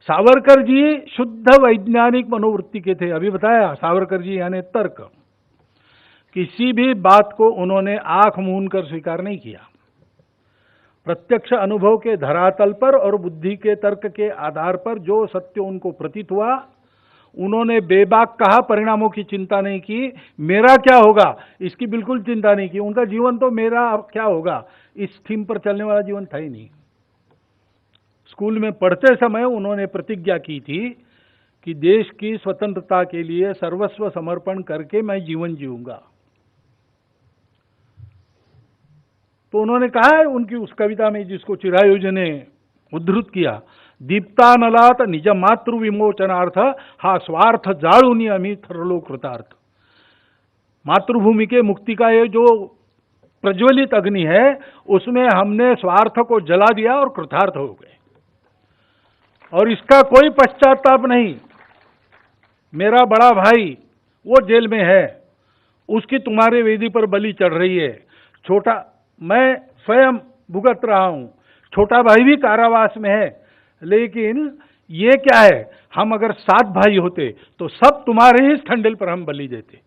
सावरकर जी शुद्ध वैज्ञानिक मनोवृत्ति के थे। अभी बताया, सावरकर जी यानी तर्क। किसी भी बात को उन्होंने आंख मूंद कर स्वीकार नहीं किया। प्रत्यक्ष अनुभव के धरातल पर और बुद्धि के तर्क के आधार पर जो सत्य उनको प्रतीत हुआ, उन्होंने बेबाक कहा, परिणामों की चिंता नहीं की। मेरा क्या होगा इसकी बिल्कुल चिंता नहीं की। उनका जीवन तो मेरा क्या होगा इस थीम पर चलने वाला जीवन था ही नहीं। स्कूल में पढ़ते समय उन्होंने प्रतिज्ञा की थी कि देश की स्वतंत्रता के लिए सर्वस्व समर्पण करके मैं जीवन जीऊंगा। तो उन्होंने कहा है उनकी उस कविता में, जिसको चिरायुज ने उद्धृत किया, दीप्तानलात निज मातृ विमोचनार्थ हा स्वार्थ जाळूनी आम्ही ठरलो कृतार्थ। मातृभूमि के मुक्ति का ये जो प्रज्वलित अग्नि है, उसमें हमने स्वार्थ को जला दिया और कृतार्थ हो गए, और इसका कोई पश्चाताप नहीं। मेरा बड़ा भाई वो जेल में है, उसकी तुम्हारे वेदी पर बलि चढ़ रही है। छोटा, मैं स्वयं भुगत रहा हूं, छोटा भाई भी कारावास में है। लेकिन ये क्या है, हम अगर 7 भाई होते तो सब तुम्हारे ही ठंडेल पर हम बलि देते।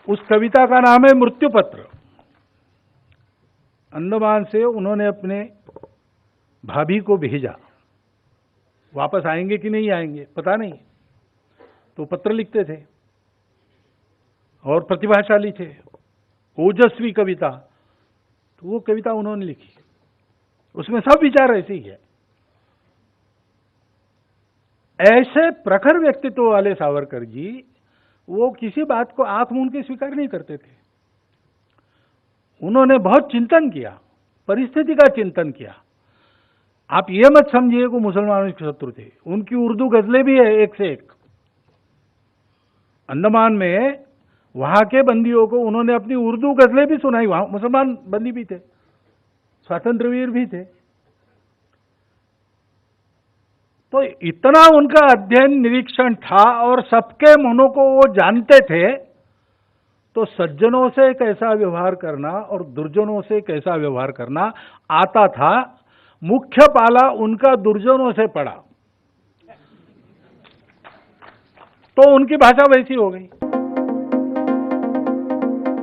उस कविता का नाम है मृत्यु पत्र। अंडमान से उन्होंने अपने भाभी को भेजा, वापस आएंगे कि नहीं आएंगे पता नहीं, तो पत्र लिखते थे और प्रतिभाशाली थे, ओजस्वी कविता। तो वो कविता उन्होंने लिखी, उसमें सब विचार ऐसे ही है। ऐसे प्रखर व्यक्तित्व वाले सावरकर जी, वो किसी बात को आंख मूंद के स्वीकार नहीं करते थे। उन्होंने बहुत चिंतन किया, परिस्थिति का चिंतन किया। आप ये मत समझिए कि मुसलमानों के शत्रु थे। उनकी उर्दू गजलें भी है एक से एक। अंडमान में वहां के बंदियों को उन्होंने अपनी उर्दू गजलें भी सुनाई। वहां मुसलमान बंदी भी थे, स्वातंत्रवीर भी थे। तो इतना उनका अध्ययन निरीक्षण था और सबके मनों को वो जानते थे। तो सज्जनों से कैसा व्यवहार करना और दुर्जनों से कैसा व्यवहार करना आता था। मुख्य पाला उनका दुर्जनों से पड़ा, तो उनकी भाषा वैसी हो गई।